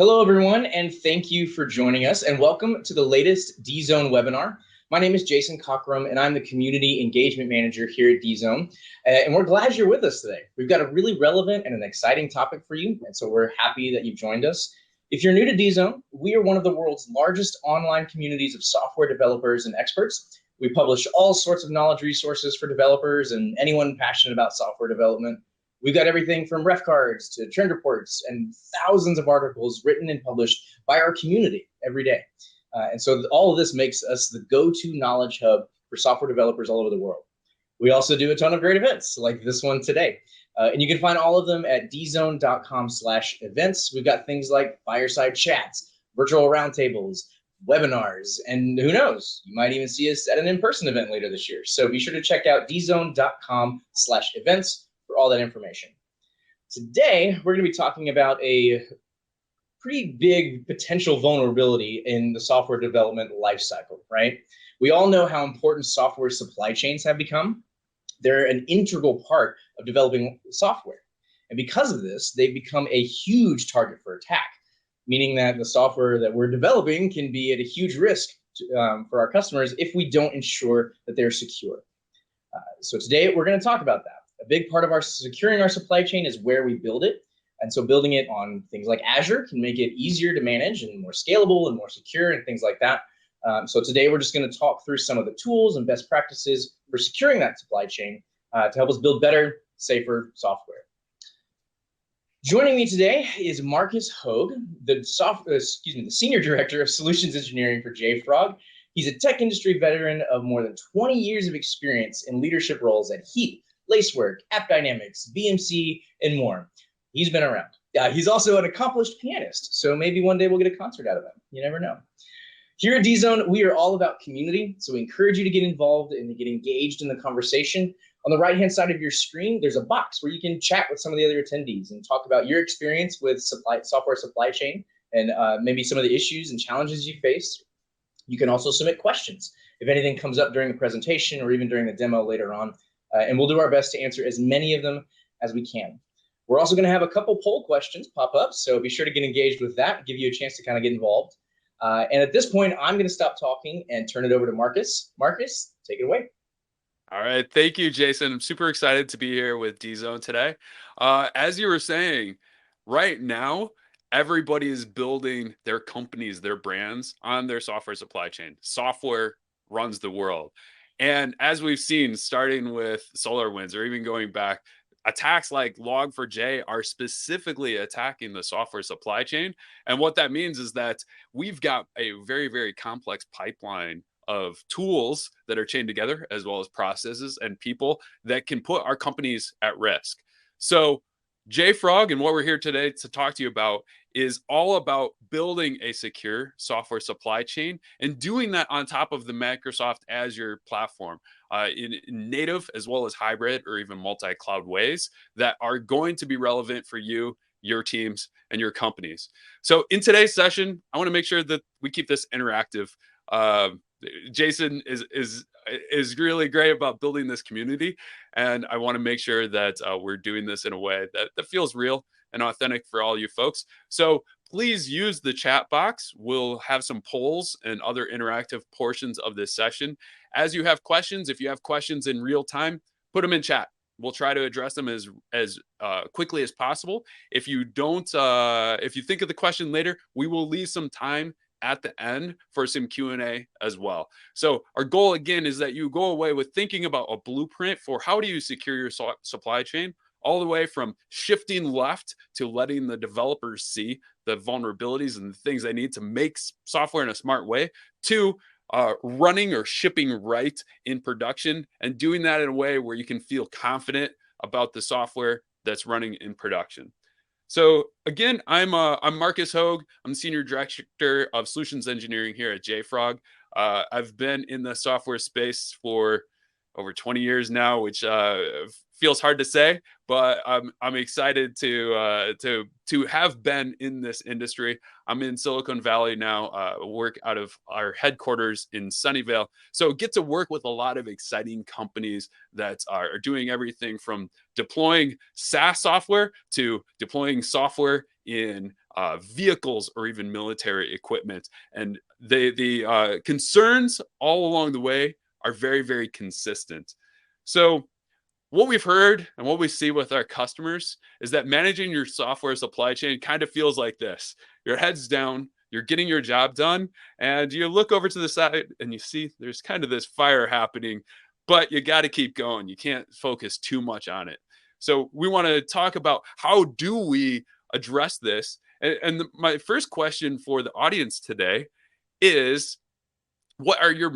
Hello, everyone, and thank you for joining us, and welcome to the latest DZone webinar. My name is Jason Cockherham, and I'm the Community Engagement Manager here at DZone, and we're glad you're with us today. We've got a really relevant and an exciting topic for you, and so we're happy that you've joined us. If you're new to DZone, we are one of the world's largest online communities of software developers and experts. We publish all sorts of knowledge resources for developers and anyone passionate about software development. We've got everything from ref cards to trend reports and thousands of articles written and published by our community every day. And so all of this makes us the go-to knowledge hub for software developers all over the world. We also do a ton of great events like this one today. And you can find all of them at dzone.com/events. We've got things like fireside chats, virtual roundtables, webinars, and who knows, you might even see us at an in-person event later this year. So be sure to check out dzone.com/events for all that information. Today, we're going to be talking about a pretty big potential vulnerability in the software development lifecycle, right? We all know how important software supply chains have become. They're an integral part of developing software. And because of this, they've become a huge target for attack, meaning that the software that we're developing can be at a huge risk for our customers if we don't ensure that they're secure. So today, we're going to talk about that. A big part of our securing our supply chain is where we build it. And so building it on things like Azure can make it easier to manage and more scalable and more secure and things like that. So today we're just going to talk through some of the tools and best practices for securing that supply chain to help us build better, safer software. Joining me today is Marcus Hogue, the Senior Director of Solutions Engineering for JFrog. He's a tech industry veteran of more than 20 years of experience in leadership roles at Heap, Lacework, AppDynamics, BMC, and more. He's been around. He's also an accomplished pianist, so maybe one day we'll get a concert out of him. You never know. Here at DZone, we are all about community, so we encourage you to get involved and to get engaged in the conversation. On the right-hand side of your screen, there's a box where you can chat with some of the other attendees and talk about your experience with software supply chain and maybe some of the issues and challenges you face. You can also submit questions if anything comes up during the presentation or even during the demo later on. And we'll do our best to answer as many of them as we can. We're also going to have a couple poll questions pop up, so be sure to get engaged with that, give you a chance to kind of get involved. And at this point, I'm going to stop talking and turn it over to Marcus. Marcus, take it away. All right. Thank you, Jason. I'm super excited to be here with DZone today. As you were saying, right now, everybody is building their companies, their brands on their software supply chain. Software runs the world. And as we've seen, starting with SolarWinds or even going back, attacks like Log4j are specifically attacking the software supply chain. And what that means is that we've got a very, very complex pipeline of tools that are chained together, as well as processes and people that can put our companies at risk. So JFrog and what we're here today to talk to you about is all about building a secure software supply chain and doing that on top of the Microsoft Azure platform in native as well as hybrid or even multi-cloud ways that are going to be relevant for you, your teams, and your companies. So in today's session, I want to make sure that we keep this interactive. Jason is really great about building this community, and I want to make sure that we're doing this in a way that feels real and authentic for all you folks. So please use the chat box. We'll have some polls and other interactive portions of this session. As you have questions, if you have questions in real time, put them in chat. We'll try to address them as quickly as possible. If you don't, if you think of the question later, we will leave some time at the end for some Q&A as well. So our goal again is that you go away with thinking about a blueprint for how do you secure your supply chain, all the way from shifting left to letting the developers see the vulnerabilities and the things they need to make software in a smart way, to running or shipping right in production and doing that in a way where you can feel confident about the software that's running in production. So again, I'm Marcus Hogue. I'm Senior Director of Solutions Engineering here at JFrog. I've been in the software space for over 20 years now, which feels hard to say, but I'm excited to have been in this industry. I'm in Silicon Valley now, work out of our headquarters in Sunnyvale, so get to work with a lot of exciting companies that are doing everything from deploying SaaS software to deploying software in vehicles or even military equipment. And the concerns all along the way are very, very consistent. So what we've heard and what we see with our customers is that managing your software supply chain kind of feels like this. Your head's down, you're getting your job done, and you look over to the side and you see there's kind of this fire happening, but you got to keep going. You can't focus too much on it. So we want to talk about how do we address this? And my first question for the audience today is, what are you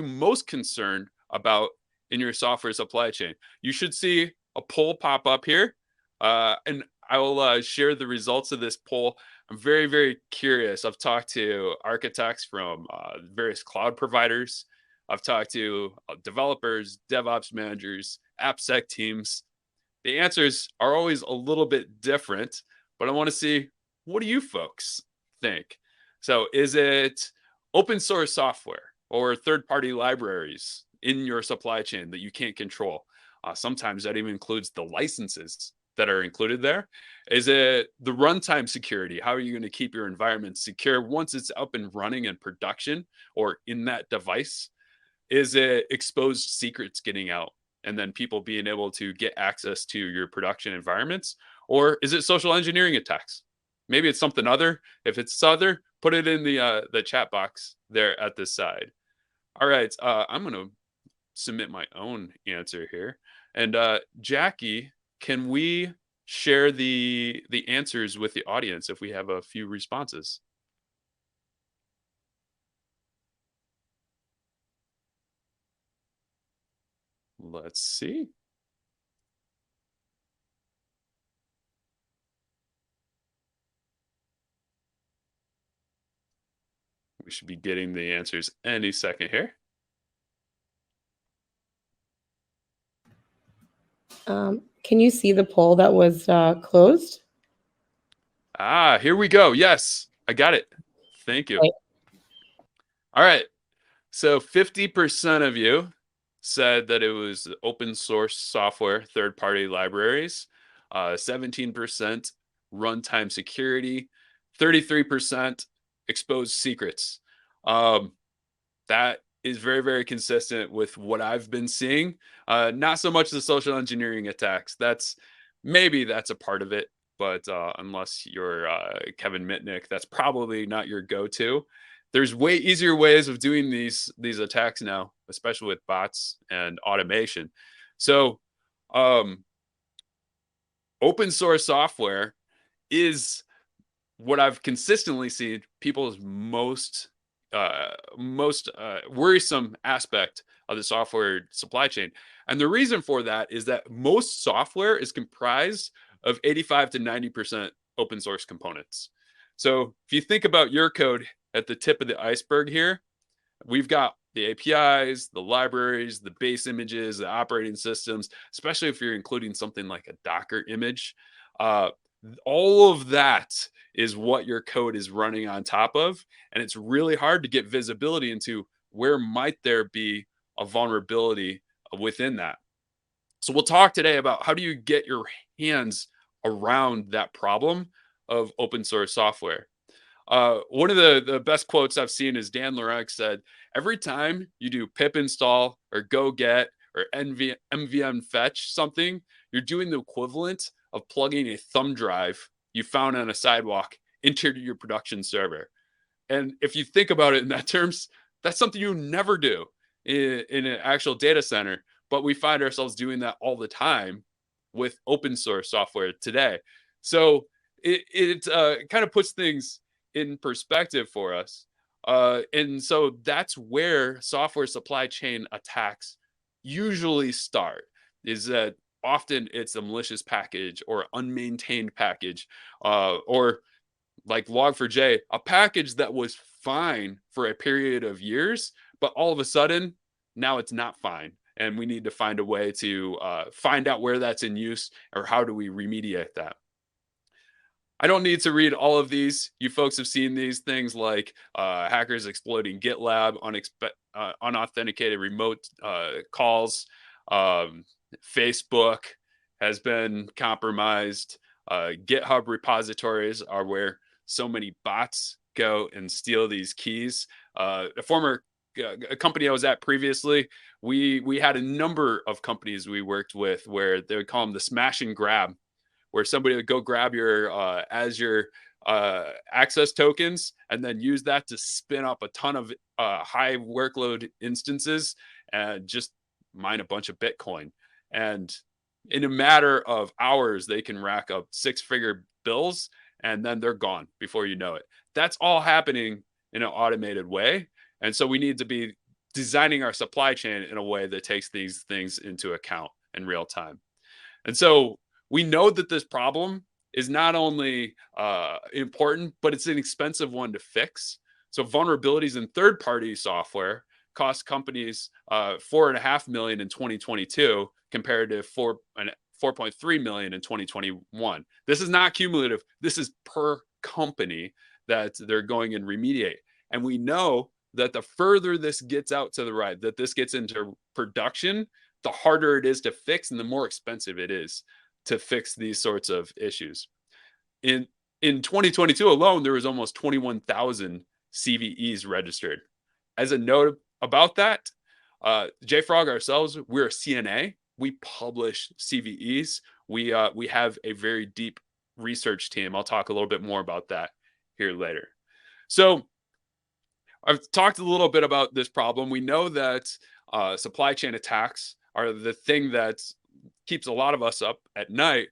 most concerned about in your software supply chain? You should see a poll pop up here, and I will share the results of this poll. I'm very, very curious. I've talked to architects from various cloud providers. I've talked to developers, DevOps managers, AppSec teams. The answers are always a little bit different, but I want to see, what do you folks think? So is it open source software or third-party libraries in your supply chain that you can't control? Sometimes that even includes the licenses that are included there. Is it the runtime security? How are you going to keep your environment secure once it's up and running in production or in that device? Is it exposed secrets getting out and then people being able to get access to your production environments? Or is it social engineering attacks? Maybe it's something other. If it's other, put it in the chat box there at this side. All right, I'm going to submit my own answer here. And Jackie, can we share the answers with the audience if we have a few responses? Let's see. We should be getting the answers any second here. Can you see the poll that was closed? Here we go. Yes, I got it. Thank you. Right. All right. So 50% of you said that it was open source software, third-party libraries, 17% runtime security, 33% exposed secrets. That is very, very consistent with what I've been seeing. Not so much the social engineering attacks. Maybe that's a part of it, but unless you're Kevin Mitnick, that's probably not your go-to. There's way easier ways of doing these attacks now, especially with bots and automation. So open source software is what I've consistently seen people's most worrisome aspect of the software supply chain. And the reason for that is that most software is comprised of 85 to 90% open source components. So if you think about your code at the tip of the iceberg here, we've got the APIs, the libraries, the base images, the operating systems, especially if you're including something like a Docker image. All of that is what your code is running on top of. And it's really hard to get visibility into where might there be a vulnerability within that. So we'll talk today about how do you get your hands around that problem of open source software. One of the best quotes I've seen is Dan Lorek said, every time you do pip install or go get or mvm fetch something, you're doing the equivalent of plugging a thumb drive you found on a sidewalk into your production server. And if you think about it in that terms, that's something you never do in an actual data center, but we find ourselves doing that all the time with open source software today. So it kind of puts things in perspective for us. And so that's where software supply chain attacks usually start, is that often it's a malicious package or unmaintained package, or like Log4j, a package that was fine for a period of years, but all of a sudden, now it's not fine. and we need to find a way to find out where that's in use, or how do we remediate that. I don't need to read all of these. You folks have seen these things like hackers exploiting GitLab, unauthenticated remote calls. Facebook has been compromised. GitHub repositories are where so many bots go and steal these keys. A former company I was at previously, we had a number of companies we worked with where they would call them the smash and grab, where somebody would go grab your Azure access tokens and then use that to spin up a ton of high workload instances and just mine a bunch of Bitcoin. And in a matter of hours, they can rack up six-figure bills, and then they're gone before you know it. That's all happening in an automated way. And so we need to be designing our supply chain in a way that takes these things into account in real time. And so we know that this problem is not only important, but it's an expensive one to fix. So vulnerabilities in third-party software cost companies $4.5 million in 2022 compared to 4.3 million in 2021. This is not cumulative. This is per company that they're going and remediate. And we know that the further this gets out to the right, that this gets into production, the harder it is to fix and the more expensive it is to fix these sorts of issues. In 2022 alone, there was almost 21,000 CVEs registered. As a note about that, JFrog ourselves, we're a CNA. We publish CVEs. We have a very deep research team. I'll talk a little bit more about that here later. So I've talked a little bit about this problem. We know that supply chain attacks are the thing that keeps a lot of us up at night.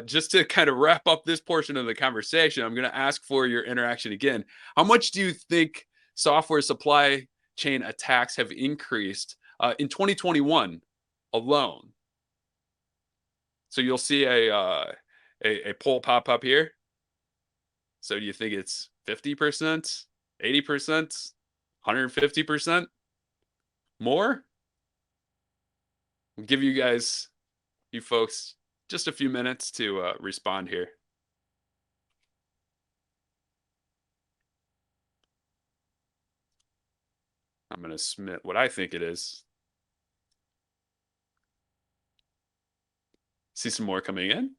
Just to kind of wrap up this portion of the conversation, I'm going to ask for your interaction again. How much do you think software supply chain attacks have increased in 2021 alone? So you'll see a poll pop up here. So do you think it's 50%, 80%, 150%, more? I'll give you folks, just a few minutes to respond here. I'm going to submit what I think it is. See some more coming in.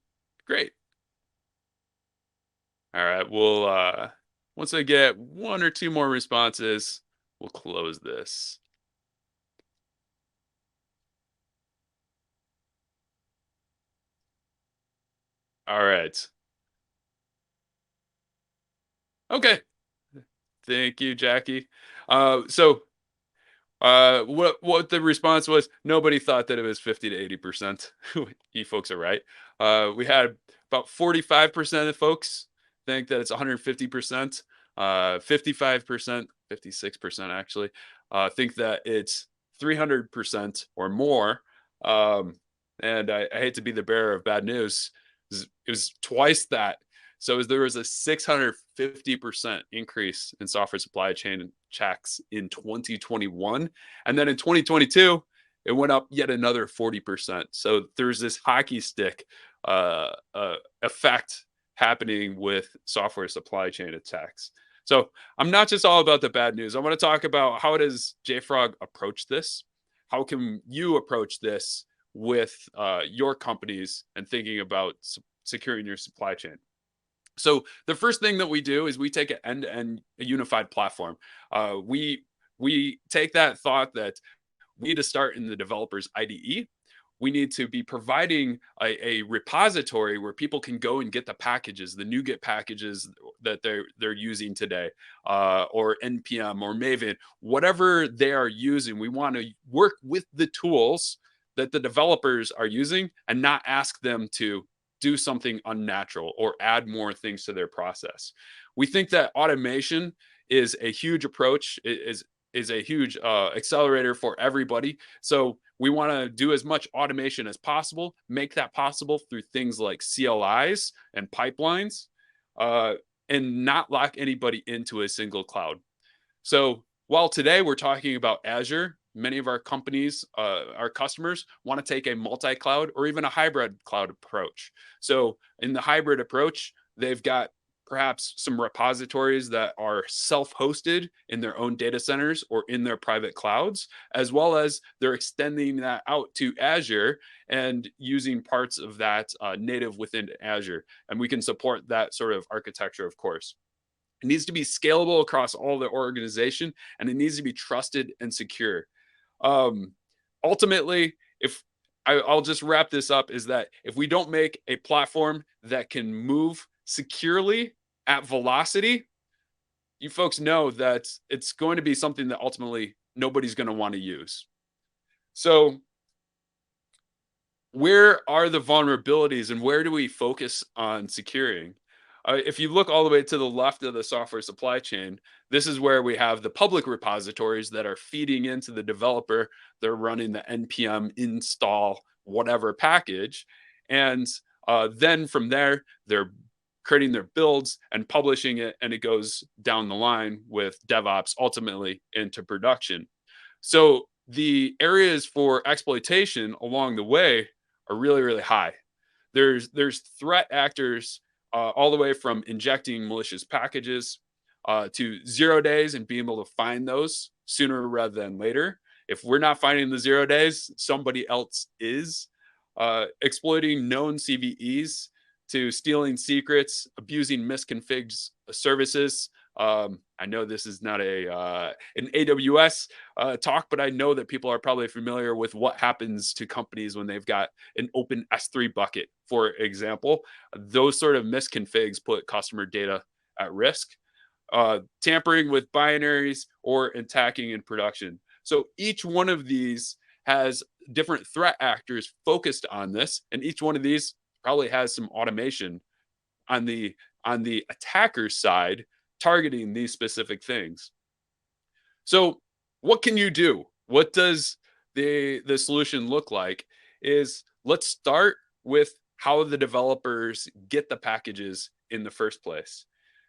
Great. All right. We'll, once I get one or two more responses, we'll close this. All right. Okay. Thank you, Jackie. So what the response was, nobody thought that it was 50 to 80%. You folks are right. We had about 45% of folks think that it's 150%, 55%, 56% actually, think that it's 300% or more. And I hate to be the bearer of bad news. It was twice that. So there was a 650% increase in software supply chain checks in 2021. And then in 2022, it went up yet another 40%. So there's this hockey stick effect happening with software supply chain attacks. So I'm not just all about the bad news. I want to talk about how does JFrog approach this? How can you approach this with your companies and thinking about securing your supply chain? So the first thing that we do is we take an end-to-end unified platform. We take that thought that we need to start in the developer's IDE. We need to be providing a repository where people can go and get the packages, the NuGet packages that they're using today, or NPM or Maven, whatever they are using. We want to work with the tools that the developers are using and not ask them to do something unnatural or add more things to their process. We think that automation is a huge approach, is a huge accelerator for everybody. So we want to do as much automation as possible, make that possible through things like CLIs and pipelines, and not lock anybody into a single cloud. So while today we're talking about Azure, many of our companies, our customers want to take a multi-cloud or even a hybrid cloud approach. So in the hybrid approach, they've got perhaps some repositories that are self-hosted in their own data centers or in their private clouds, as well as they're extending that out to Azure and using parts of that native within Azure. And we can support that sort of architecture, of course. It needs to be scalable across all the organization, and it needs to be trusted and secure. Ultimately, if I'll just wrap this up, is that if we don't make a platform that can move securely at velocity, you folks know that it's going to be something that ultimately nobody's going to want to use. So where are the vulnerabilities and where do we focus on securing? If you look all the way to the left of the software supply chain, this is where we have the public repositories that are feeding into the developer. They're running the npm install whatever package. And then from there, they're creating their builds and publishing it, and it goes down the line with DevOps ultimately into production. So the areas for exploitation along the way are really, really high. There's threat actors all the way from injecting malicious packages to 0 days and being able to find those sooner rather than later. If we're not finding the 0 days, somebody else is. Exploiting known CVEs to stealing secrets, abusing misconfigured services. I know this is not an AWS talk, but I know that people are probably familiar with what happens to companies when they've got an open S3 bucket, for example. Those sort of misconfigs put customer data at risk. Tampering with binaries or attacking in production. So each one of these has different threat actors focused on this, and each one of these probably has some automation on the attacker's side targeting these specific things. So what can you do? What does the solution look like? Is let's start with how the developers get the packages in the first place.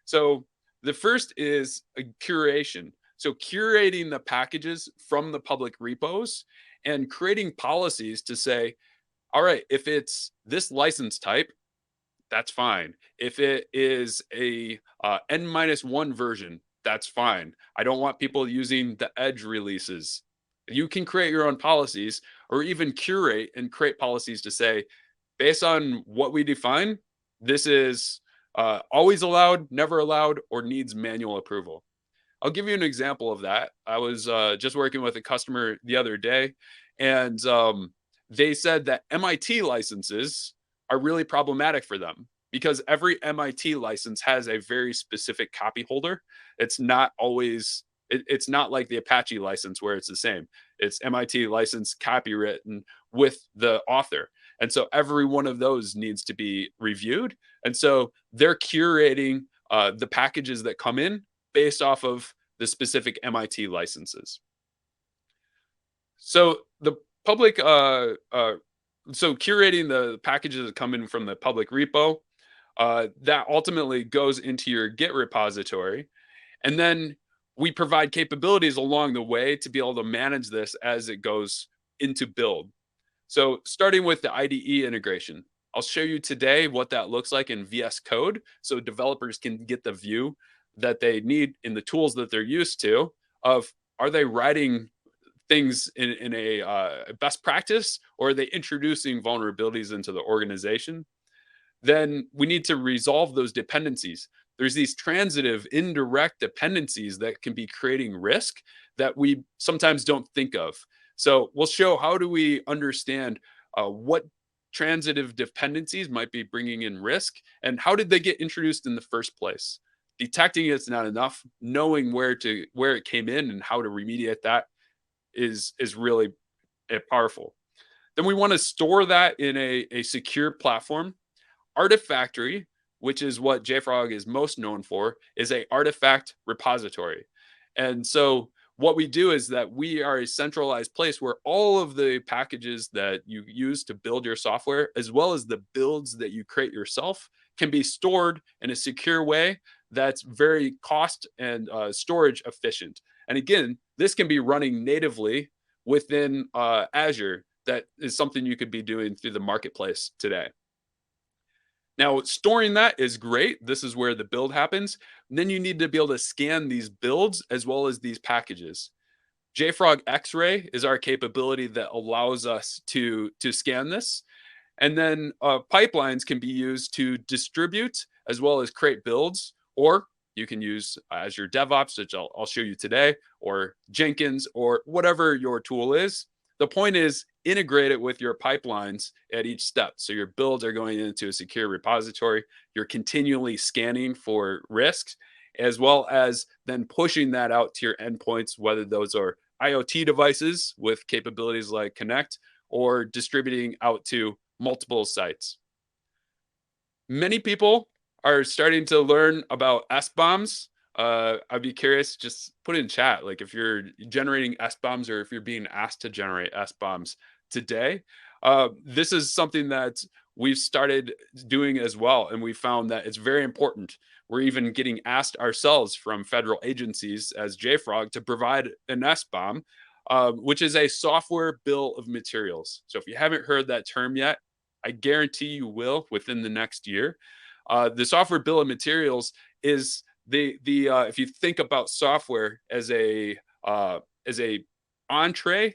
So the first is a curation. So curating the packages from the public repos and creating policies to say, all right, if it's this license type, that's fine. If it is a N-1 version, that's fine. I don't want people using the edge releases. You can create your own policies or even curate and create policies to say, based on what we define, this is always allowed, never allowed, or needs manual approval. I'll give you an example of that. I was just working with a customer the other day, and they said that MIT licenses are really problematic for them because every MIT license has a very specific copy holder. It's not always, it's not like the Apache license where it's the same. It's MIT license copywritten with the author. And so every one of those needs to be reviewed. And so they're curating the packages that come in based off of the specific MIT licenses. So the public, so curating the packages that come in from the public repo, that ultimately goes into your Git repository. And then we provide capabilities along the way to be able to manage this as it goes into build. So starting with the IDE integration, I'll show you today what that looks like in VS Code so developers can get the view that they need in the tools that they're used to of, are they writing things in a best practice, or are they introducing vulnerabilities into the organization? Then we need to resolve those dependencies. There's these transitive indirect dependencies that can be creating risk that we sometimes don't think of. So we'll show how do we understand what transitive dependencies might be bringing in risk and how did they get introduced in the first place. Detecting it's not enough. Knowing where it came in and how to remediate that is really powerful. Then we want to store that in a secure platform. Artifactory, which is what JFrog is most known for, is a artifact repository. And so what we do is that we are a centralized place where all of the packages that you use to build your software, as well as the builds that you create yourself, can be stored in a secure way that's very cost and storage efficient. And again, this can be running natively within Azure that is something you could be doing through the marketplace today. Now, storing that is great. This is where the build happens. And then you need to be able to scan these builds as well as these packages. JFrog X-Ray is our capability that allows us to scan this. And then pipelines can be used to distribute as well as create builds, or you can use Azure DevOps, which I'll show you today, or Jenkins, or whatever your tool is. The point is integrate it with your pipelines at each step. So your builds are going into a secure repository. You're continually scanning for risks, as well as then pushing that out to your endpoints, whether those are IoT devices with capabilities like Connect, or distributing out to multiple sites. Many people are starting to learn about SBOMs. I'd be curious, just put it in chat, like if you're generating SBOMs or if you're being asked to generate SBOMs today. This is something that we've started doing as well, and we found that it's very important. We're even getting asked ourselves from federal agencies as JFrog to provide an SBOM, which is a software bill of materials. So if you haven't heard that term yet, I guarantee you will within the next year. The software bill of materials is if you think about software as a entree,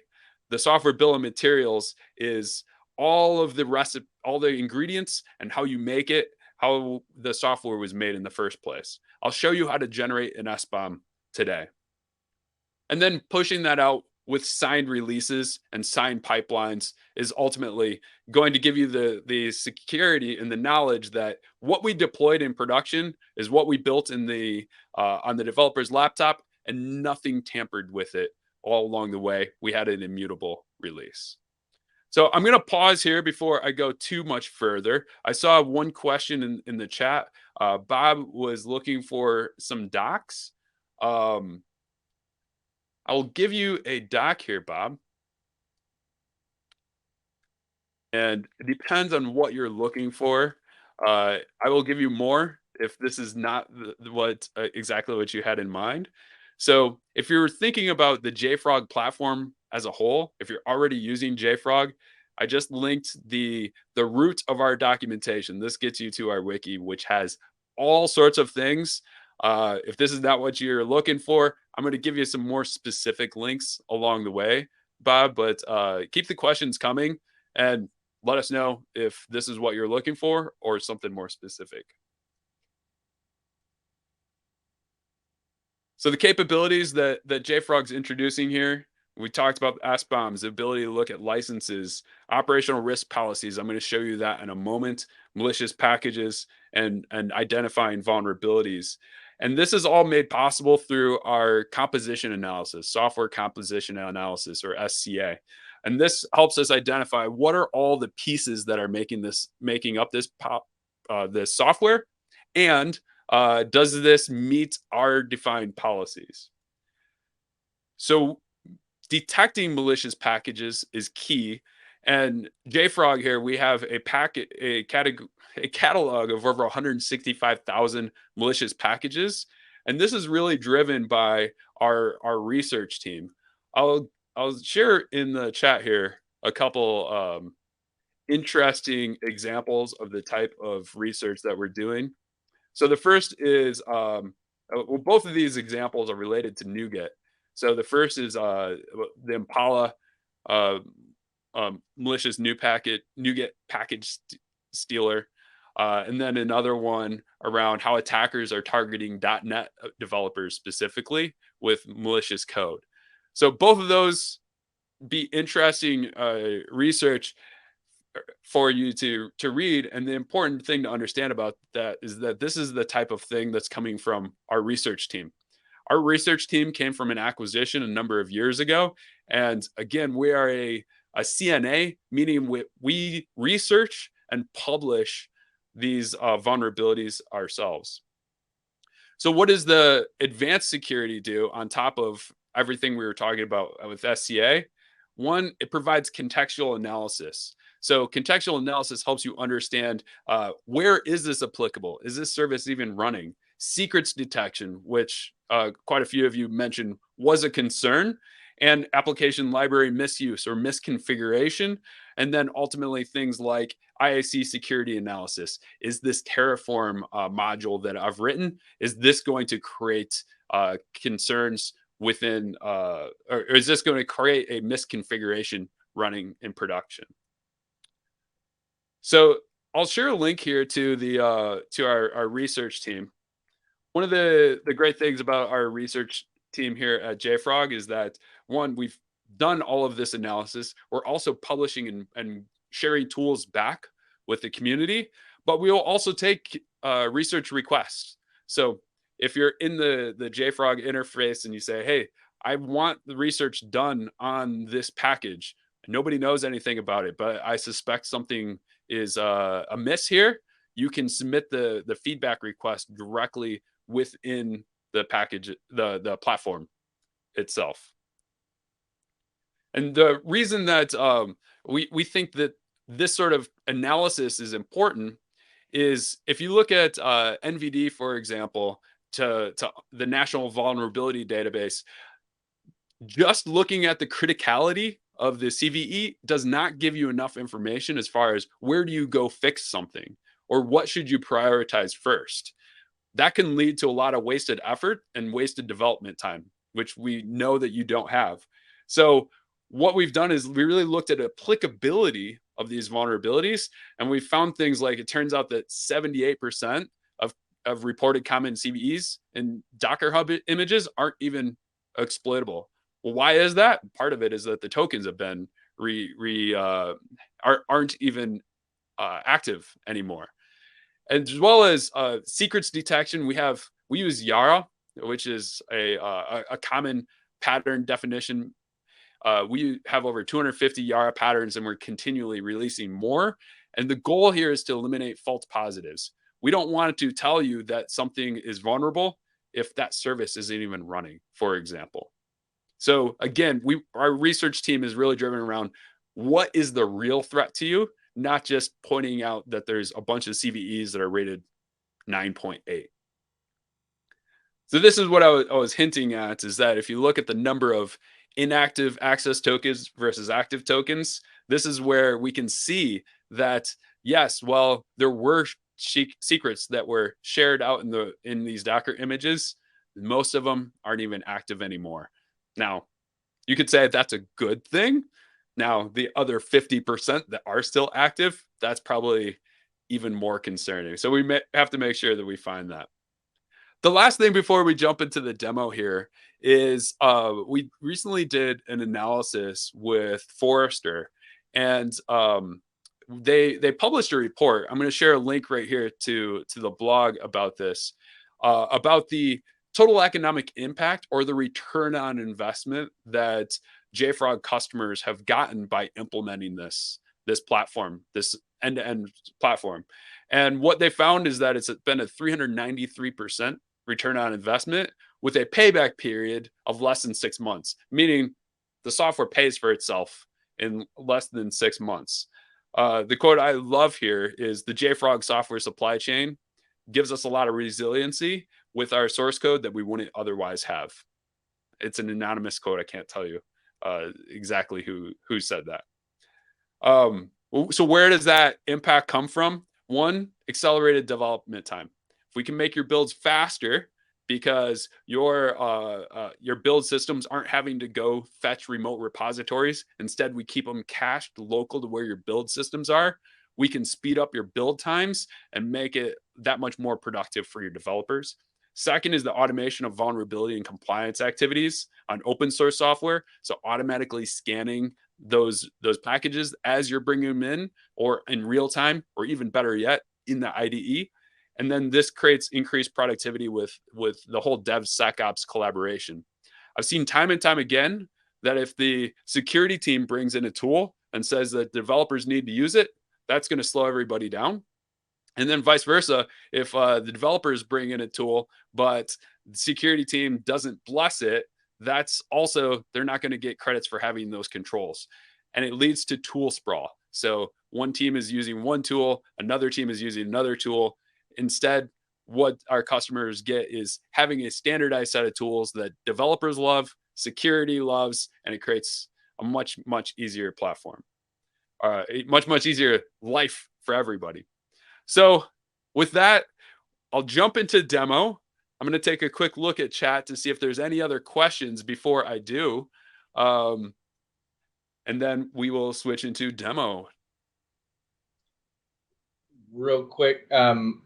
the software bill of materials is all of the all the ingredients and how you make it, how the software was made in the first place. I'll show you how to generate an SBOM today. And then pushing that out with signed releases and signed pipelines is ultimately going to give you the security and the knowledge that what we deployed in production is what we built in the on the developer's laptop, and nothing tampered with it all along the way. We had an immutable release. So I'm going to pause here before I go too much further. I saw one question in the chat. Bob was looking for some docs. I'll give you a doc here, Bob. And it depends on what you're looking for. I will give you more if this is not exactly what you had in mind. So if you're thinking about the JFrog platform as a whole, if you're already using JFrog, I just linked the root of our documentation. This gets you to our wiki, which has all sorts of things. If this is not what you're looking for, I'm going to give you some more specific links along the way, Bob, but keep the questions coming and let us know if this is what you're looking for or something more specific. So the capabilities that JFrog's introducing here, we talked about SBOMs, the ability to look at licenses, operational risk policies. I'm going to show you that in a moment, malicious packages, and identifying vulnerabilities. And this is all made possible through our composition analysis, software composition analysis, or SCA. And this helps us identify what are all the pieces that are making up this software, and does this meet our defined policies? So detecting malicious packages is key. And JFrog here, we have a catalog of over 165,000 malicious packages. And this is really driven by our research team. I'll share in the chat here a couple interesting examples of the type of research that we're doing. So the first is, both of these examples are related to NuGet. So the first is the Impala malicious NuGet package stealer. And then another one around how attackers are targeting .NET developers specifically with malicious code. So both of those be interesting research for you to read. And the important thing to understand about that is that this is the type of thing that's coming from our research team. Our research team came from an acquisition a number of years ago. And again, we are a CNA, meaning we research and publish these vulnerabilities ourselves. So what does the advanced security do on top of everything we were talking about with SCA? One, it provides contextual analysis. So contextual analysis helps you understand where is this applicable? Is this service even running? Secrets detection, which quite a few of you mentioned was a concern. and application library misuse or misconfiguration. And then ultimately things like IAC security analysis. Is this Terraform module that I've written, is this going to create concerns within, or is this going to create a misconfiguration running in production? So I'll share a link here to the to our research team. One of the great things about our research team here at JFrog is that, one, we've done all of this analysis. We're also publishing and sharing tools back with the community, but we will also take research requests. So if you're in the JFrog interface and you say, hey, I want the research done on this package, nobody knows anything about it, but I suspect something is amiss here, you can submit the feedback request directly within the package, the platform itself. And the reason that we think that this sort of analysis is important is, if you look at NVD, for example, to the National Vulnerability Database, just looking at the criticality of the CVE does not give you enough information as far as where do you go fix something or what should you prioritize first. That can lead to a lot of wasted effort and wasted development time, which we know that you don't have. So what we've done is we really looked at applicability of these vulnerabilities, and we found things like, it turns out that 78% of reported common CVEs and Docker Hub images aren't even exploitable. Well, why is that? Part of it is that the tokens have been aren't even active anymore. As well as secrets detection, we use Yara, which is a common pattern definition. We have over 250 Yara patterns, and we're continually releasing more. And the goal here is to eliminate false positives. We don't want to tell you that something is vulnerable if that service isn't even running, for example. So again, our research team is really driven around what is the real threat to you, not just pointing out that there's a bunch of CVEs that are rated 9.8. So this is what I was hinting at, is that if you look at the number of inactive access tokens versus active tokens, this is where we can see that, yes, well, there were secrets that were shared out in these Docker images. Most of them aren't even active anymore. Now, you could say that's a good thing. Now, the other 50% that are still active, that's probably even more concerning. So we have to make sure that we find that. The last thing before we jump into the demo here is we recently did an analysis with Forrester, and they published a report. I'm going to share a link right here to the blog about this, about the total economic impact or the return on investment that JFrog customers have gotten by implementing this platform, this end-to-end platform. And what they found is that it's been a 393% return on investment with a payback period of less than 6 months, meaning the software pays for itself in less than 6 months. The quote I love here is, the JFrog software supply chain gives us a lot of resiliency with our source code that we wouldn't otherwise have. It's an anonymous quote. I can't tell you exactly who said that. So where does that impact come from? One, accelerated development time. If we can make your builds faster because your build systems aren't having to go fetch remote repositories, instead we keep them cached local to where your build systems are, we can speed up your build times and make it that much more productive for your developers. Second is the automation of vulnerability and compliance activities on open source software. So automatically scanning those packages as you're bringing them in, or in real time, or even better yet, in the IDE. And then this creates increased productivity with the whole DevSecOps collaboration. I've seen time and time again that if the security team brings in a tool and says that developers need to use it, that's going to slow everybody down. And then vice versa, if the developers bring in a tool, but the security team doesn't bless it, that's also, they're not going to get credits for having those controls. And it leads to tool sprawl. So one team is using one tool, another team is using another tool. Instead, what our customers get is having a standardized set of tools that developers love, security loves, and it creates a much, much easier platform. A much, much easier life for everybody. So with that, I'll jump into demo. I'm going to take a quick look at chat to see if there's any other questions before I do. And then we will switch into demo. Real quick,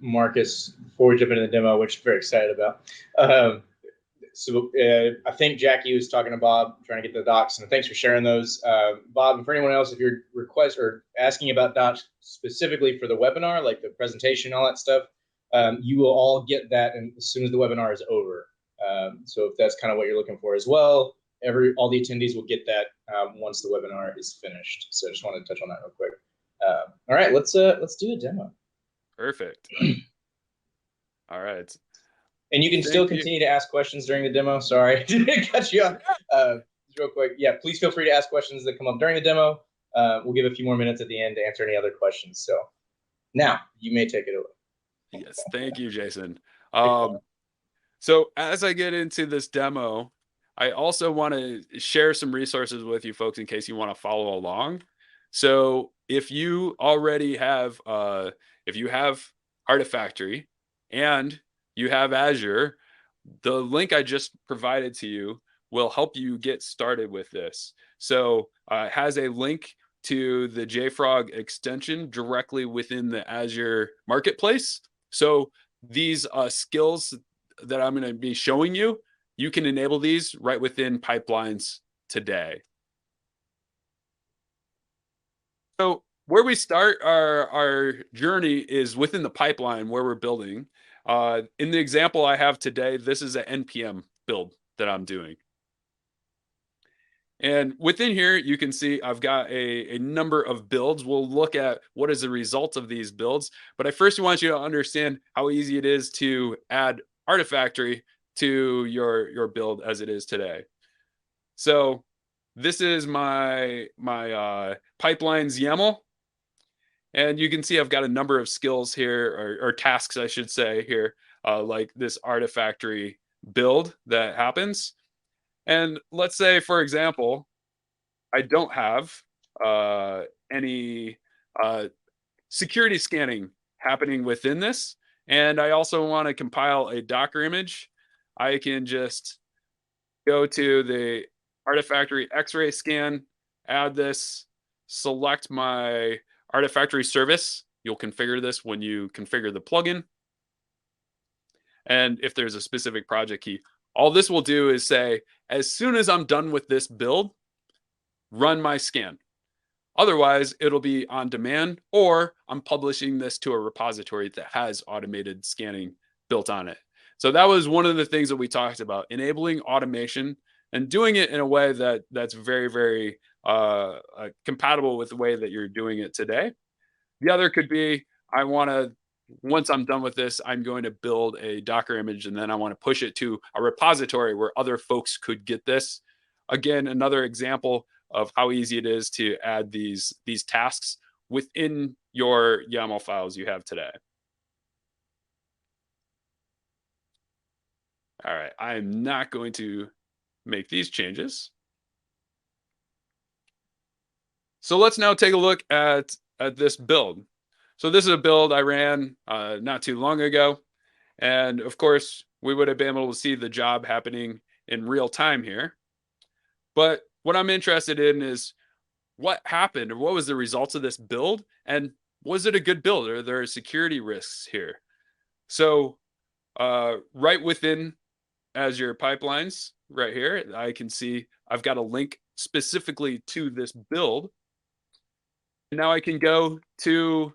Marcus, before we jump into the demo, which I'm very excited about. I think Jackie was talking to Bob, trying to get the docs, and thanks for sharing those. Bob, and for anyone else, if you're asking about docs specifically for the webinar, like the presentation, all that stuff, you will all get that as soon as the webinar is over. So if that's kind of what you're looking for as well, all the attendees will get that once the webinar is finished. So I just wanted to touch on that real quick. All right, let's do a demo. Perfect. All right. And you can still continue to ask questions during the demo. Sorry, didn't cut you off. Real quick, yeah, please feel free to ask questions that come up during the demo. We'll give a few more minutes at the end to answer any other questions. So now you may take it away. Yes, thank you, Jason. So as I get into this demo, I also want to share some resources with you folks in case you want to follow along. So if you already have, if you have Artifactory and you have Azure, the link I just provided to you will help you get started with this. So it has a link to the JFrog extension directly within the Azure Marketplace. So these skills that I'm going to be showing you, you can enable these right within pipelines today. So where we start our journey is within the pipeline where we're building. In the example I have today, this is an NPM build that I'm doing. And within here, you can see I've got a number of builds. We'll look at what is the result of these builds. But I first want you to understand how easy it is to add Artifactory to your build as it is today. So this is my pipelines YAML. And you can see I've got a number of skills here, or tasks, I should say here, like this Artifactory build that happens. And let's say, for example, I don't have any security scanning happening within this. And I also want to compile a Docker image. I can just go to the Artifactory X-ray scan, add this, select my Artifactory service. You'll configure this when you configure the plugin. And if there's a specific project key, all this will do is say, as soon as I'm done with this build, run my scan. Otherwise, it'll be on demand, or I'm publishing this to a repository that has automated scanning built on it. So that was one of the things that we talked about, enabling automation and doing it in a way that's very, very compatible with the way that you're doing it today. The other could be, once I'm done with this, I'm going to build a Docker image, and then I want to push it to a repository where other folks could get this. Again, another example of how easy it is to add these tasks within your YAML files you have today. All right, I'm not going to make these changes. So let's now take a look at this build. So this is a build I ran not too long ago. And of course, we would have been able to see the job happening in real time here. But what I'm interested in is what happened, or what was the results of this build, and was it a good build? Are there security risks here? So right within Azure pipelines, right here, I can see I've got a link specifically to this build. And now I can go to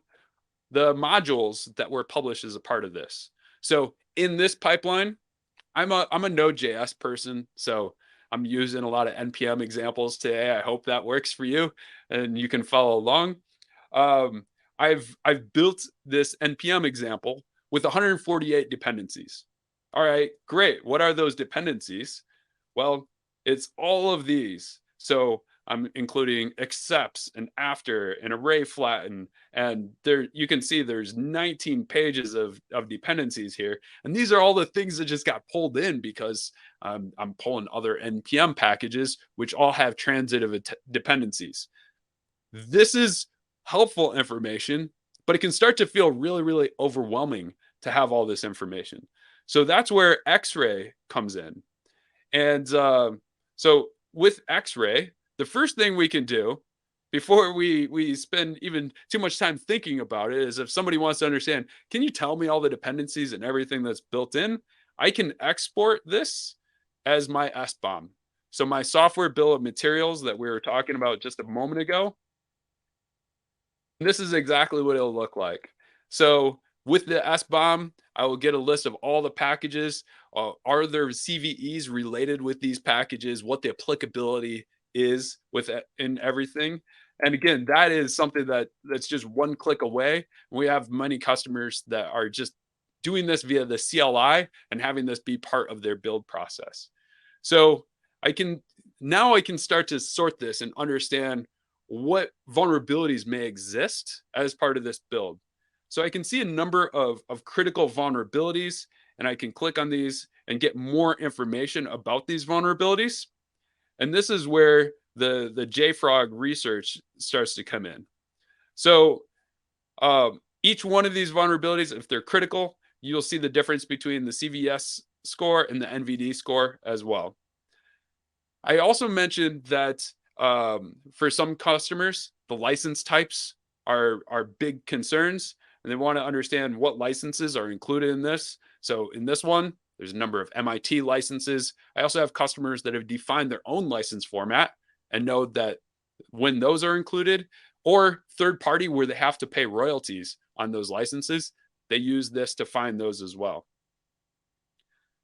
the modules that were published as a part of this. So in this pipeline, I'm a Node.js person, so I'm using a lot of NPM examples today. I hope that works for you and you can follow along. I've built this NPM example with 148 dependencies. All right, great. What are those dependencies? Well, it's all of these. So I'm including accepts and after and array flatten. And there you can see there's 19 pages of dependencies here. And these are all the things that just got pulled in because I'm pulling other NPM packages, which all have transitive dependencies. This is helpful information, but it can start to feel really, really overwhelming to have all this information. So that's where X-Ray comes in. And so with X-Ray, the first thing we can do before we spend even too much time thinking about it is if somebody wants to understand, can you tell me all the dependencies and everything that's built in? I can export this as my SBOM. So my software bill of materials that we were talking about just a moment ago, this is exactly what it'll look like. So with the SBOM, I will get a list of all the packages. Are there CVEs related with these packages? What the applicability is with it in everything? And again, that is something that's just one click away. We have many customers that are just doing this via the CLI and having this be part of their build process. So I can start to sort this and understand what vulnerabilities may exist as part of this build. So I can see a number of critical vulnerabilities, and I can click on these and get more information about these vulnerabilities. And this is where the JFrog research starts to come in. So each one of these vulnerabilities, if they're critical, you'll see the difference between the CVS score and the NVD score as well. I also mentioned that for some customers, the license types are big concerns, and they want to understand what licenses are included in this. So in this one, there's a number of MIT licenses. I also have customers that have defined their own license format and know that when those are included, or third party where they have to pay royalties on those licenses, they use this to find those as well.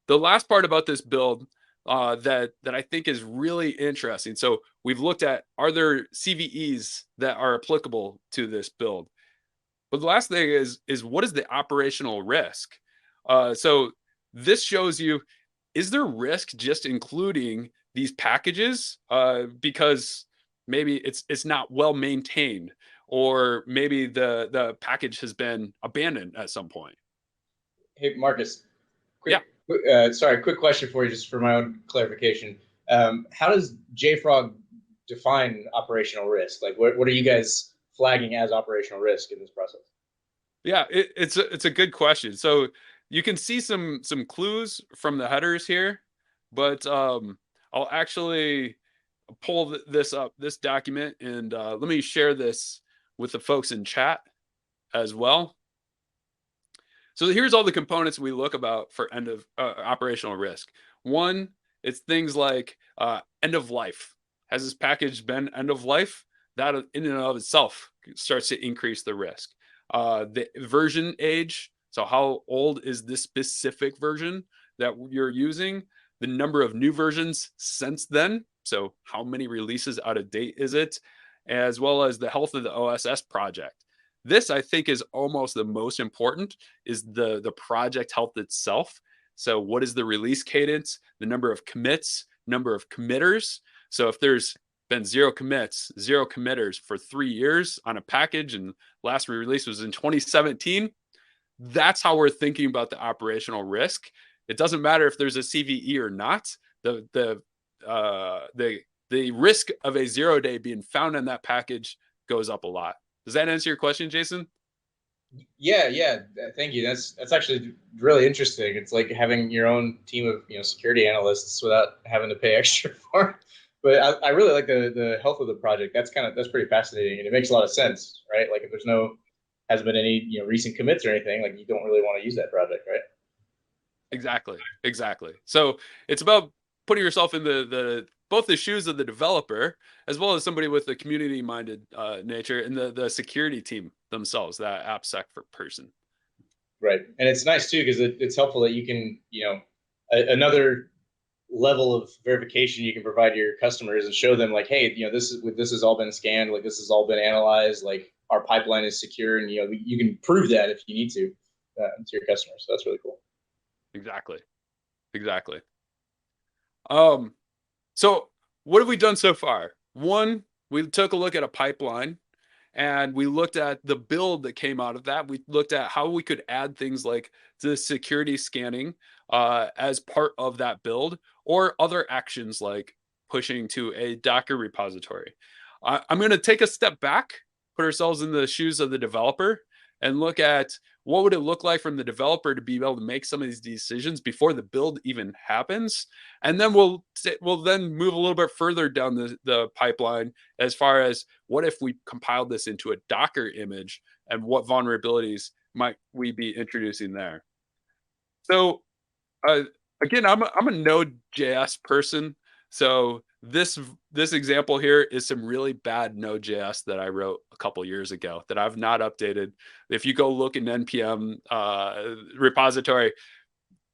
The last part about this build that I think is really interesting. So we've looked at, are there CVEs that are applicable to this build? But the last thing is what is the operational risk? So this shows you, is there risk just including these packages because maybe it's not well maintained, or maybe the package has been abandoned at some point? Hey, Marcus. Yeah. Quick question for you, just for my own clarification. How does JFrog define operational risk? Like, what are you guys flagging as operational risk in this process? Yeah, it's a good question. So you can see some clues from the headers here, but I'll actually pull this up, this document, and let me share this with the folks in chat as well. So here's all the components we look about for end of operational risk. One, it's things like end of life. Has this package been end of life? That in and of itself starts to increase the risk. The version age. So how old is this specific version that you're using? The number of new versions since then. So how many releases out of date is it? As well as the health of the OSS project. This, I think, is almost the most important, is the project health itself. So what is the release cadence, the number of commits, number of committers? So if there's been 0 commits, 0 committers for 3 years on a package, and last release was in 2017, that's how we're thinking about the operational risk. It doesn't matter if there's a CVE or not. The risk of a 0-day being found in that package goes up a lot. Does that answer your question, Jason? Yeah. Thank you. That's actually really interesting. It's like having your own team of security analysts without having to pay extra for it. But I really like the health of the project. That's pretty fascinating, and it makes a lot of sense, right? Like if there's hasn't been any recent commits or anything, like you don't really want to use that project, right? Exactly. So it's about putting yourself in both the shoes of the developer as well as somebody with a community-minded nature, and the security team themselves, that AppSec person. Right, and it's nice too because it's helpful that you can another level of verification you can provide to your customers and show them like, hey, this has all been scanned, like this has all been analyzed, like our pipeline is secure, and you can prove that if you need to your customers. So that's really cool. Exactly. So what have we done so far? One, we took a look at a pipeline and we looked at the build that came out of that. We looked at how we could add things like the security scanning as part of that build, or other actions like pushing to a Docker repository. I'm going to take a step back, put ourselves in the shoes of the developer, and look at what would it look like from the developer to be able to make some of these decisions before the build even happens. And then we'll then move a little bit further down the pipeline as far as what if we compiled this into a Docker image, and what vulnerabilities might we be introducing there. So again, I'm a Node.js person. So this example here is some really bad Node.js that I wrote a couple years ago that I've not updated. If you go look in npm repository,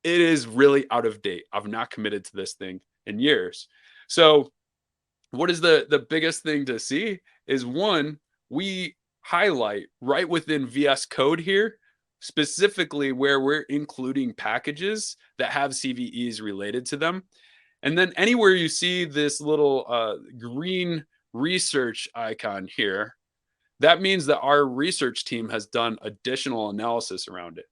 it is really out of date. I've not committed to this thing in years. So what is the biggest thing to see is, one, we highlight right within VS Code here, specifically where we're including packages that have CVEs related to them. And then anywhere you see this little green research icon here, that means that our research team has done additional analysis around it.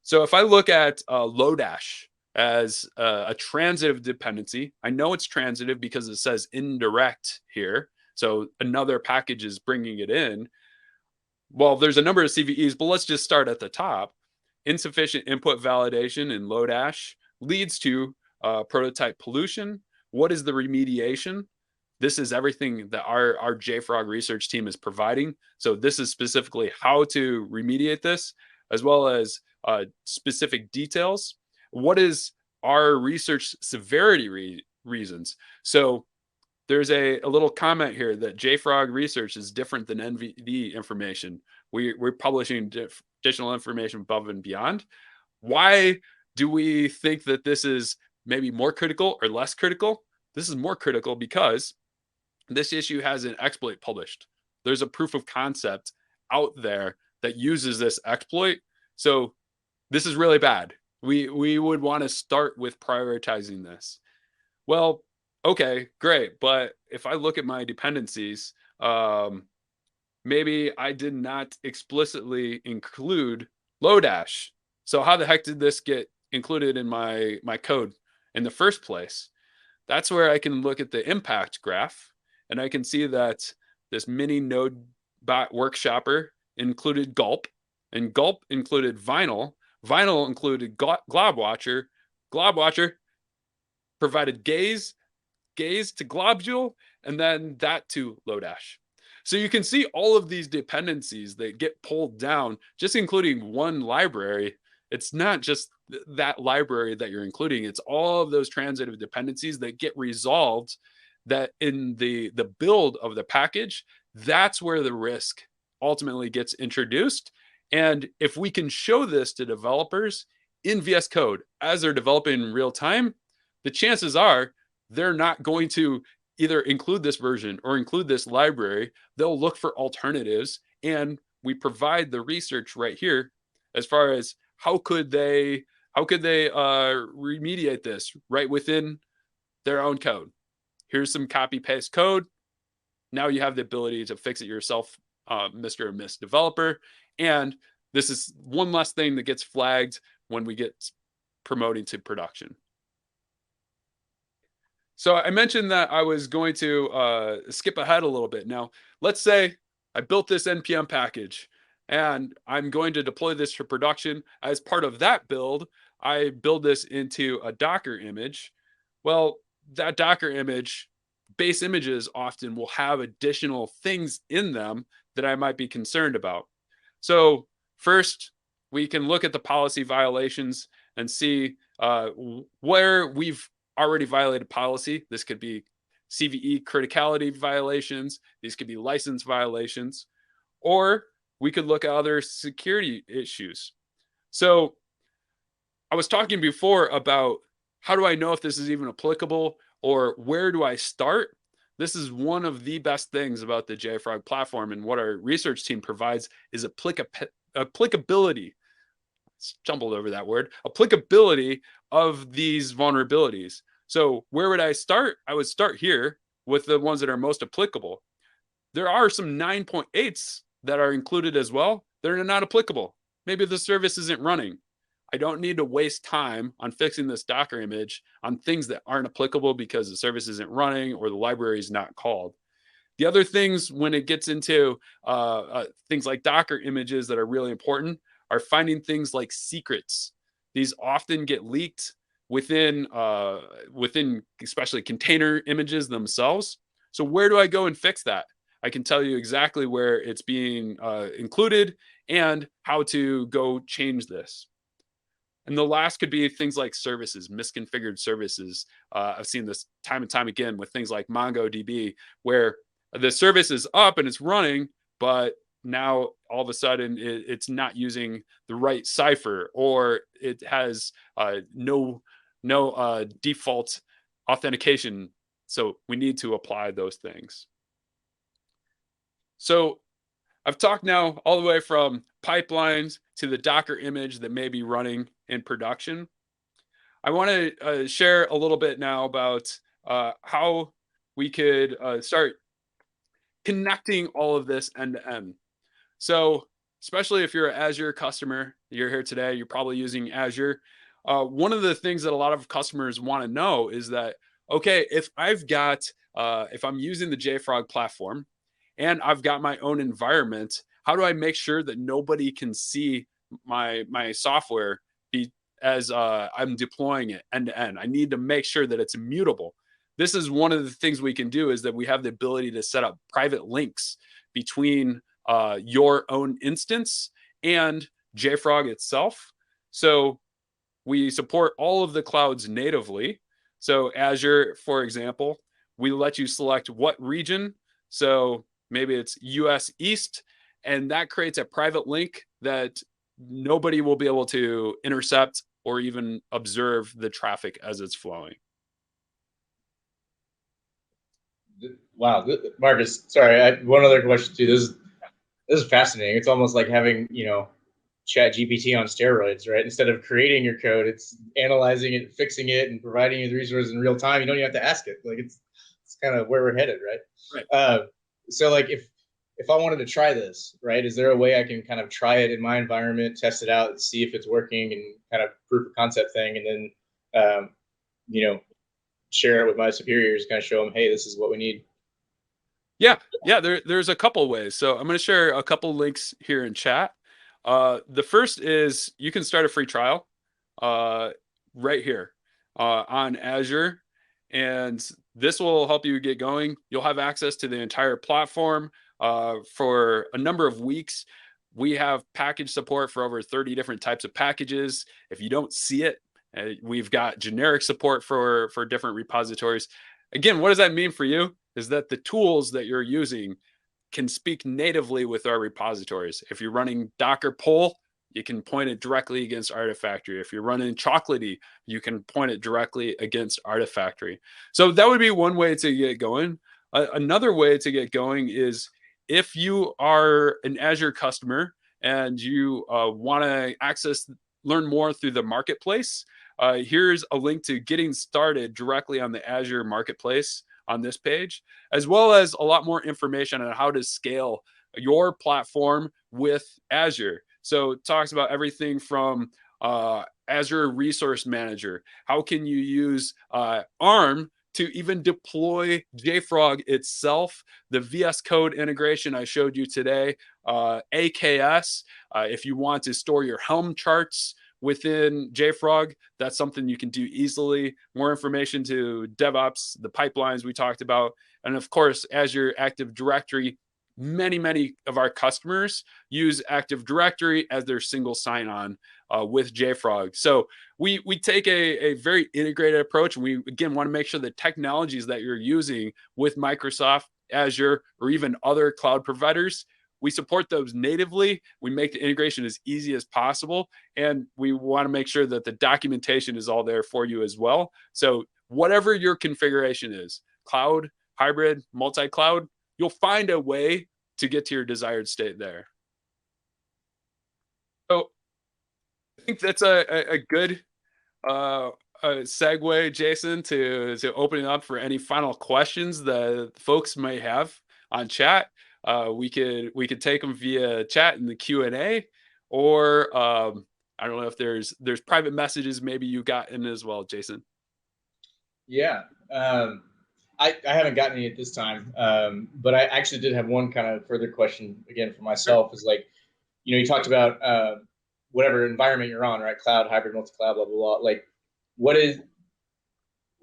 So if I look at Lodash as a transitive dependency, I know it's transitive because it says indirect here. So another package is bringing it in. Well, there's a number of CVEs, but let's just start at the top. Insufficient input validation in Lodash leads to prototype pollution. What is the remediation? This is everything that our JFrog research team is providing. So this is specifically how to remediate this, as well as specific details. What is our research severity reasons? So there's a little comment here that JFrog research is different than NVD information. We're publishing additional information above and beyond. Why do we think that this is maybe more critical or less critical? This is more critical because this issue has an exploit published. There's a proof of concept out there that uses this exploit. So this is really bad. We would want to start with prioritizing this. Well, okay, great. But if I look at my dependencies, maybe I did not explicitly include Lodash. So how the heck did this get included in my code in the first place? That's where I can look at the impact graph, and I can see that this mini node bot workshopper included gulp, and gulp included vinyl. Vinyl included globwatcher. Globwatcher provided gaze to globule, and then that to Lodash. So you can see all of these dependencies that get pulled down, just including one library. It's not just that library that you're including. It's all of those transitive dependencies that get resolved, that in the build of the package, that's where the risk ultimately gets introduced. And if we can show this to developers in VS Code as they're developing in real time, the chances are they're not going to either include this version or include this library. They'll look for alternatives, and we provide the research right here as far as how could they remediate this right within their own code. Here's some copy paste code. Now you have the ability to fix it yourself, Mr. or Miss Developer. And this is one less thing that gets flagged when we get promoting to production. So I mentioned that I was going to skip ahead a little bit. Now, let's say I built this NPM package and I'm going to deploy this to production. As part of that build, I build this into a Docker image. Well, that Docker image, base images often will have additional things in them that I might be concerned about. So first, we can look at the policy violations and see where we've already violated policy. This could be CVE criticality violations. These could be license violations, or we could look at other security issues. So I was talking before about how do I know if this is even applicable, or where do I start? This is one of the best things about the JFrog platform, and what our research team provides is applicability. Stumbled over that word. Applicability of these vulnerabilities. So where would I start? I would start here. with the ones that are most applicable. There are some 9.8s that are included as well. They're not applicable. Maybe the service isn't running. I don't need to waste time on fixing this Docker image on things that aren't applicable because the service isn't running or the library is not called. The other things when it gets into things like Docker images that are really important are finding things like secrets. These often get leaked within especially container images themselves. So where do I go and fix that? I can tell you exactly where it's being included and how to go change this. And the last could be things like services, misconfigured services. I've seen this time and time again with things like MongoDB, where the service is up and it's running, but now all of a sudden it's not using the right cipher, or it has no default authentication. So we need to apply those things. So I've talked now all the way from pipelines to the Docker image that may be running in production. I want to share a little bit now about how we could start connecting all of this end to end. So especially if you're an Azure customer, you're here today, you're probably using Azure. One of the things that a lot of customers want to know is that, okay, if I'm using the JFrog platform and I've got my own environment, how do I make sure that nobody can see my software as I'm deploying it end to end? I need to make sure that it's immutable. This is one of the things we can do, is that we have the ability to set up private links between your own instance and JFrog itself. So we support all of the clouds natively. So Azure, for example, we let you select what region. So maybe it's US East, and that creates a private link that nobody will be able to intercept or even observe the traffic as it's flowing. Wow, Marcus, sorry, one other question too. This is fascinating. It's almost like having, Chat GPT on steroids, right? Instead of creating your code, it's analyzing it, fixing it, and providing you the resources in real time. You don't even have to ask it. Like it's kind of where we're headed, right? Right. So like if I wanted to try this, right, is there a way I can kind of try it in my environment, test it out, see if it's working, and kind of proof of concept thing, and then share it with my superiors, kind of show them, hey, this is what we need? Yeah, there's a couple ways. So I'm going to share a couple links here in chat. The first is you can start a free trial right here on Azure, and this will help you get going. You'll have access to the entire platform for a number of weeks. We have package support for over 30 different types of packages. If you don't see it, we've got generic support for different repositories. Again, what does that mean for you? Is that the tools that you're using can speak natively with our repositories. If you're running Docker pull, you can point it directly against Artifactory. If you're running Chocolatey, you can point it directly against Artifactory. So that would be one way to get going. Another way to get going is if you are an Azure customer and you want to learn more through the marketplace, here's a link to getting started directly on the Azure marketplace on this page, as well as a lot more information on how to scale your platform with Azure. So it talks about everything from Azure Resource Manager. How can you use ARM to even deploy JFrog itself, the VS Code integration I showed you today, AKS, if you want to store your Helm charts within JFrog, that's something you can do easily. More information to DevOps, the pipelines we talked about, and of course, Azure Active Directory. Many of our customers use Active Directory as their single sign-on with JFrog. So we take a very integrated approach, and we, again, want to make sure the technologies that you're using with Microsoft, Azure, or even other cloud providers, we support those natively. We make the integration as easy as possible, and we want to make sure that the documentation is all there for you as well. So whatever your configuration is, cloud, hybrid, multi-cloud, you'll find a way to get to your desired state there. So I think that's a good segue, Jason, to opening up for any final questions that folks may have on chat. We could take them via chat in the Q&A, or I don't know if there's private messages maybe you got in as well, Jason. Yeah. I haven't gotten any at this time, but I actually did have one kind of further question again for myself. Is like, you talked about whatever environment you're on, right? Cloud, hybrid, multi-cloud, blah, blah, blah. Like, what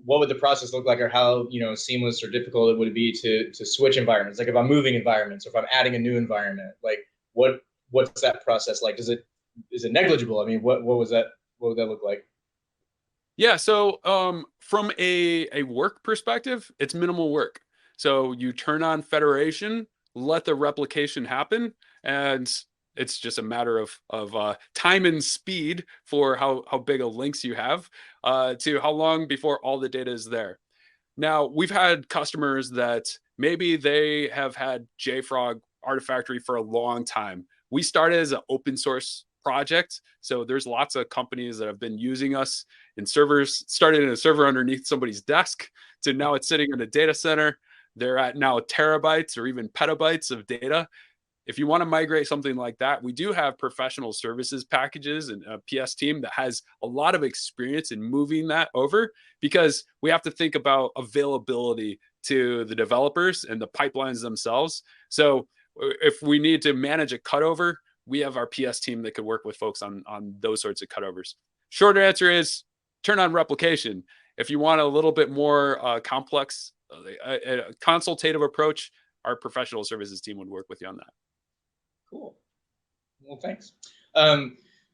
would the process look like, or how, seamless or difficult it would be to switch environments? Like if I'm moving environments, or if I'm adding a new environment, like what's that process like? Is it negligible? I mean, what would that look like? Yeah, so from a work perspective, it's minimal work. So you turn on federation, let the replication happen, and it's just a matter of time and speed for how big of links you have to how long before all the data is there. Now, we've had customers that maybe they have had JFrog Artifactory for a long time. We started as an open source project, so there's lots of companies that have been using us in servers, started in a server underneath somebody's desk to now it's sitting in a data center. They're at now terabytes or even petabytes of data. If you want to migrate something like that, we do have professional services packages and a PS team that has a lot of experience in moving that over, because we have to think about availability to the developers and the pipelines themselves. So if we need to manage a cutover, we have our PS team that could work with folks on those sorts of cutovers. Short answer is turn on replication. If you want a little bit more complex, a consultative approach, our professional services team would work with you on that. Cool. Well, thanks.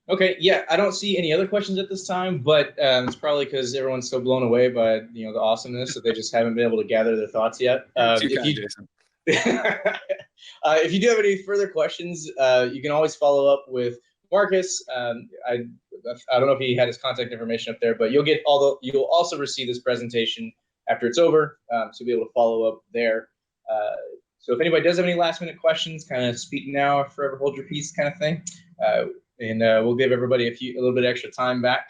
Okay, yeah, I don't see any other questions at this time, but it's probably because everyone's so blown away by the awesomeness that they just haven't been able to gather their thoughts yet. Jason. If you do have any further questions, you can always follow up with Marcus. I don't know if he had his contact information up there, but you'll also receive this presentation after it's over, so you'll be able to follow up there. So if anybody does have any last minute questions, kind of speak now or forever hold your peace kind of thing, and we'll give everybody a little bit extra time back.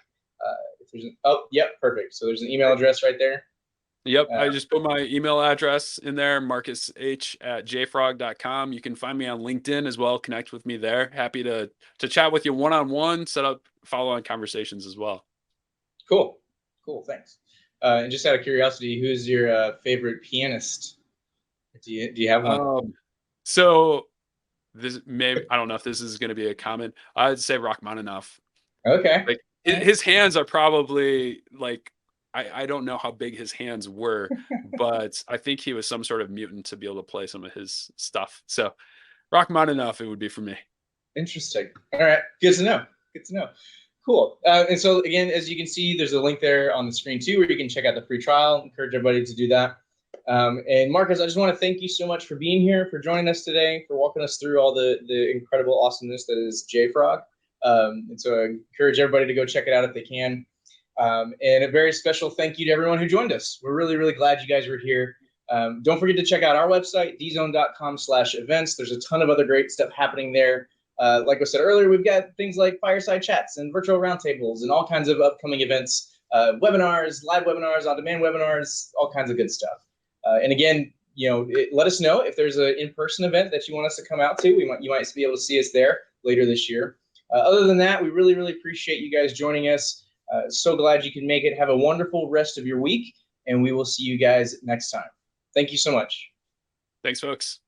If there's yep, perfect. So there's an email address right there. Yep, I just put my email address in there, marcush@jfrog.com. You can find me on LinkedIn as well. Connect with me there. Happy to chat with you one-on-one, set up follow-on conversations as well. Cool, thanks. And just out of curiosity, who's your favorite pianist? Do you have one? So this maybe, I don't know if this is going to be a comment. I'd say Rachmaninoff. Okay. Like his hands are probably like, I don't know how big his hands were, but I think he was some sort of mutant to be able to play some of his stuff. So Rachmaninoff, it would be for me. Interesting. All right. Good to know. Cool. And so again, as you can see, there's a link there on the screen too, where you can check out the free trial. Encourage everybody to do that. And Marcus, I just want to thank you so much for being here, for joining us today, for walking us through all the incredible awesomeness that is JFrog. And so I encourage everybody to go check it out if they can. And a very special thank you to everyone who joined us. We're really, really glad you guys were here. Don't forget to check out our website, dzone.com/events. There's a ton of other great stuff happening there. Like I said earlier, we've got things like fireside chats and virtual roundtables and all kinds of upcoming events, webinars, live webinars, on-demand webinars, all kinds of good stuff. And again, let us know if there's an in-person event that you want us to come out to. You might be able to see us there later this year. Other than that, we really, really appreciate you guys joining us. So glad you can make it. Have a wonderful rest of your week, and we will see you guys next time. Thank you so much. Thanks, folks.